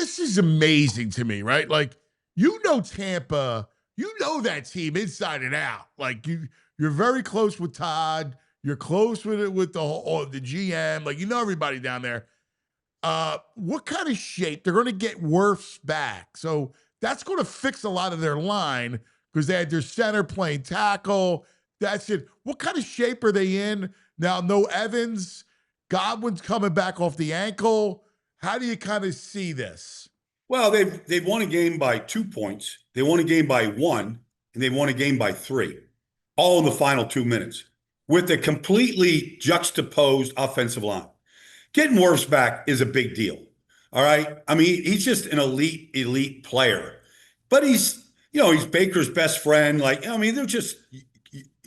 this is amazing to me, right? Like, Tampa, that team inside and out. Like, you're very close with Todd. You're close with it with the GM. Like, everybody down there. What kind of shape? They're going to get Wirfs back. So that's going to fix a lot of their line because they had their center playing tackle. That's it. What kind of shape are they in? Now, no Evans. Godwin's coming back off the ankle. How do you kind of see this? Well, they've won a game by 2 points. They won a game by 1, and they won a game by 3, all in the final 2 minutes, with a completely juxtaposed offensive line. Getting Wirfs back is a big deal. All right. I mean, he's just an elite player, but he's Baker's best friend. Like, I mean, they're just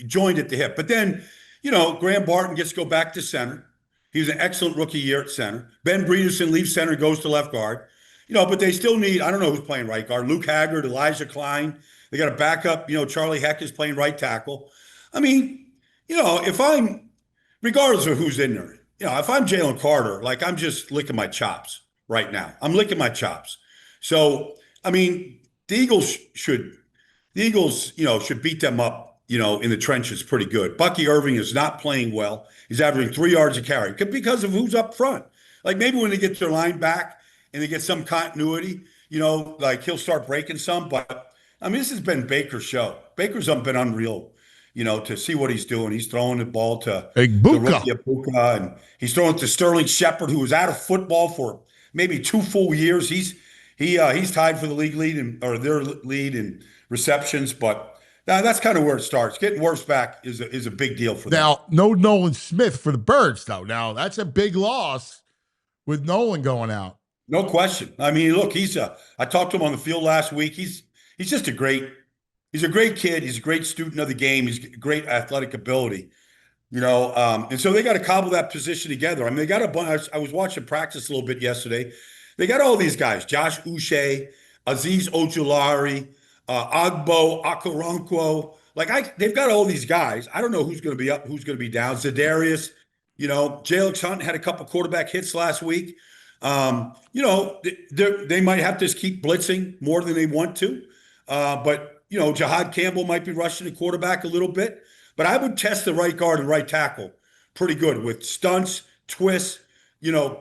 joined at the hip. But then, Graham Barton gets to go back to center. He was an excellent rookie year at center. Ben Bredeson leaves center, goes to left guard. But they still need, I don't know who's playing right guard. Luke Haggard, Elijah Klein. They got a backup. Charlie Heck is playing right tackle. I mean, regardless of who's in there, if I'm Jaylen Carter, like, I'm just licking my chops right now. I'm licking my chops. So, I mean, the Eagles should beat them up, in the trenches pretty good. Bucky Irving is not playing well. He's averaging 3 yards a carry because of who's up front. Like, maybe when they get their line back and they get some continuity, like, he'll start breaking some. But, I mean, this has been Baker's show. Baker's been unreal. To see what he's doing. He's throwing the ball to the rookie Bucs, and he's throwing it to Sterling Shepard, who was out of football for maybe 2 full years. He's tied for the league lead their lead in receptions, but that's kind of where it starts. Getting Wirfs back is a big deal for them. Now, no Nolan Smith for the Birds, though. Now, that's a big loss with Nolan going out. No question. I mean, look, I talked to him on the field last week. He's just He's a great kid. He's a great student of the game. He's great athletic ability, and so they got to cobble that position together. I mean, they got a bunch. I was watching practice a little bit yesterday. They got all these guys: Josh Uche, Aziz Ojulari, Agbo Okoronkwo. They've got all these guys. I don't know who's going to be up, who's going to be down. Za'Darius, Jalen Hunt had a couple quarterback hits last week. They might have to just keep blitzing more than they want to, but. Jahad Campbell might be rushing the quarterback a little bit, but I would test the right guard and right tackle pretty good with stunts, twists,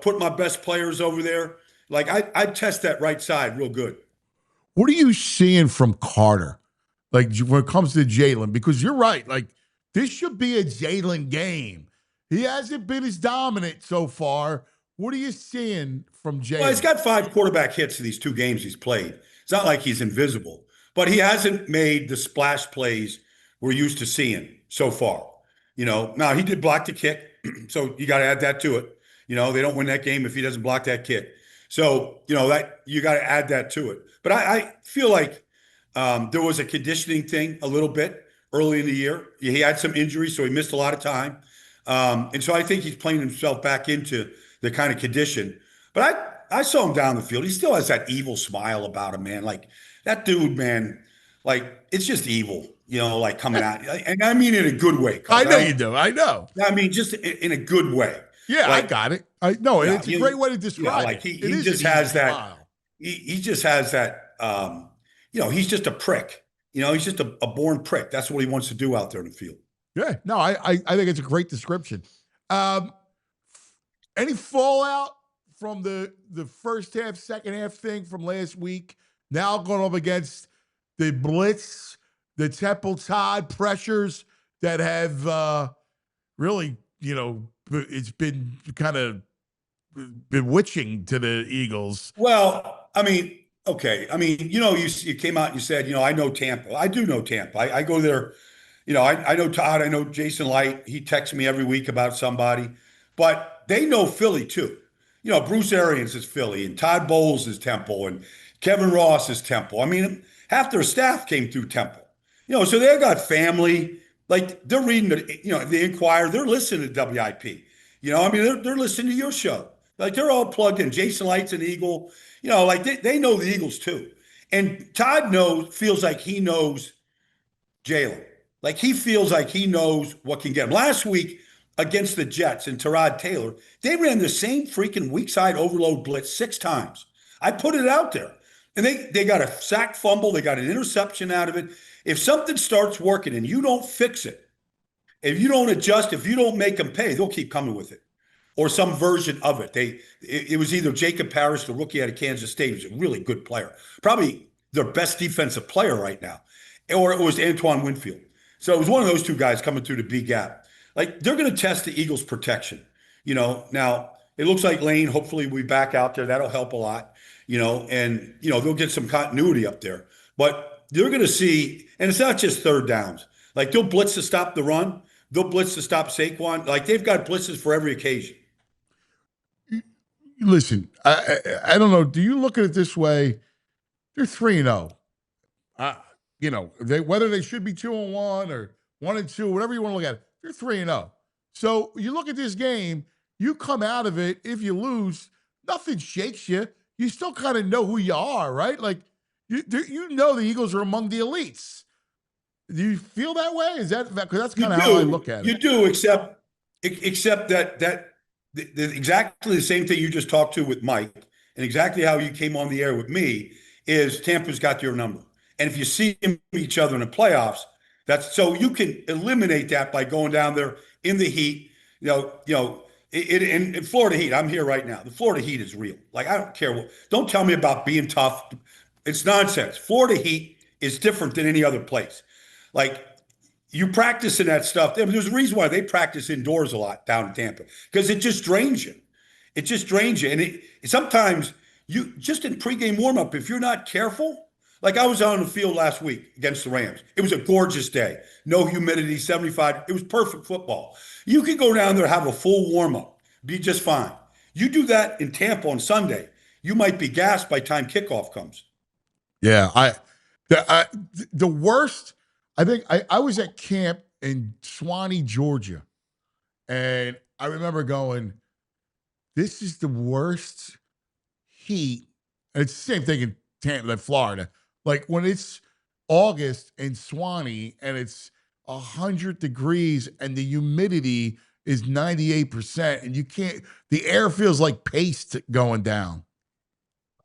put my best players over there. Like, I'd test that right side real good. What are you seeing from Carter? Like, when it comes to Jaylen, because you're right. Like, this should be a Jaylen game. He hasn't been as dominant so far. What are you seeing from Jaylen? Well, he's got 5 quarterback hits in these 2 games he's played. It's not like he's invisible. But he hasn't made the splash plays we're used to seeing so far. Now he did block the kick, so you got to add that to it. They don't win that game if he doesn't block that kick. So, that you got to add that to it. But I feel like there was a conditioning thing a little bit early in the year. He had some injuries, so he missed a lot of time. And so I think he's playing himself back into the kind of condition. But I saw him down the field. He still has that evil smile about him, man. Like, that dude, man, like, it's just evil, like, coming out. And I mean in a good way. I know you do. I know. I mean, just in a good way. Yeah, I got it. I know. And it's a great way to describe it. He just has that. He just has that. He's just a prick. He's just a born prick. That's what he wants to do out there in the field. Yeah. No, I think it's a great description. Any fallout from the first half, second half thing from last week? Now going up against the blitz, the Temple Todd pressures that have really, it's been kind of bewitching to the Eagles. Well, I mean, okay. I mean, you came out and you said, I know Tampa. I do know Tampa. I go there. I know Todd. I know Jason Light. He texts me every week about somebody. But they know Philly too. Bruce Arians is Philly, and Todd Bowles is Temple, and Kevin Ross is Temple. I mean, half their staff came through Temple. So they've got family. Like, they're reading the Inquirer. They're listening to WIP. I mean, they're listening to your show. Like, they're all plugged in. Jason Light's an Eagle. Like, they know the Eagles too. And Todd feels like he knows Jaylen. Like, he feels like he knows what can get him. Last week against the Jets and Tyrod Taylor, they ran the same freaking weak side overload blitz 6 times. I put it out there. And they got a sack fumble, they got an interception out of it. If something starts working and you don't fix it, if you don't adjust, if you don't make them pay, they'll keep coming with it. Or some version of it. It was either Jacob Parrish, the rookie out of Kansas State, who's a really good player, probably their best defensive player right now, or it was Antoine Winfield. So it was one of those two guys coming through the B gap. Like they're going to test the Eagles' protection. Now it looks like Lane. Hopefully, we back out there. That'll help a lot. And they'll get some continuity up there. But they're going to see, and it's not just third downs. Like they'll blitz to stop the run. They'll blitz to stop Saquon. Like they've got blitzes for every occasion. Listen, I don't know. Do you look at it this way? They're 3-0. Whether they should be 2-1 or 1-2, whatever you want to look at it, they're 3-0. So you look at this game, you come out of it. If you lose, nothing shakes you. You still kind of know who you are, right? Like you know the Eagles are among the elites. Do you feel that way? Is that because that's kind of how I look at it? You do, except that exactly the same thing you just talked to with Mike, and exactly how you came on the air with me is Tampa's got your number. And if you see each other in the playoffs, that's so you can eliminate that by going down there in the heat. In Florida Heat, I'm here right now. The Florida Heat is real. Like I don't care what. Don't tell me about being tough. It's nonsense. Florida Heat is different than any other place. Like you practice in that stuff. There's a reason why they practice indoors a lot down in Tampa because it just drains you. It just drains you, and sometimes you just in pregame warmup if you're not careful. Like I was on the field last week against the Rams. It was a gorgeous day. No humidity, 75. It was perfect football. You could go down there, have a full warm-up, be just fine. You do that in Tampa on Sunday, you might be gassed by time kickoff comes. Yeah, the worst, I think I was at camp in Swanee, Georgia, and I remember going, this is the worst heat. And it's the same thing in Tampa, Florida. Like when it's August in Swanee and it's 100 degrees and the humidity is 98% and the air feels like paste going down.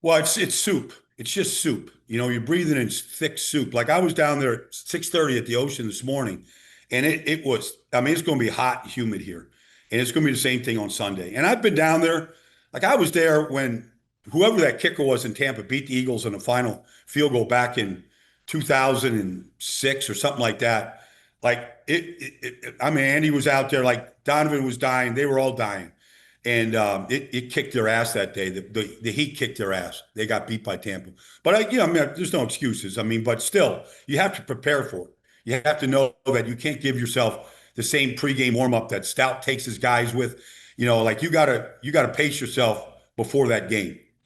Well, it's soup. It's just soup. You're breathing in thick soup. Like I was down there at 6:30 at the ocean this morning and it was, it's going to be hot and humid here. And it's going to be the same thing on Sunday. And I've been down there. Like I was there when whoever that kicker was in Tampa beat the Eagles in the final field goal back in 2006 or something like that. Like Andy was out there, like Donovan was dying. They were all dying. And it kicked their ass that day. The Heat kicked their ass. They got beat by Tampa. But there's no excuses. But still, you have to prepare for it. You have to know that you can't give yourself the same pregame warm-up that Stout takes his guys with. Like you gotta pace yourself before that game.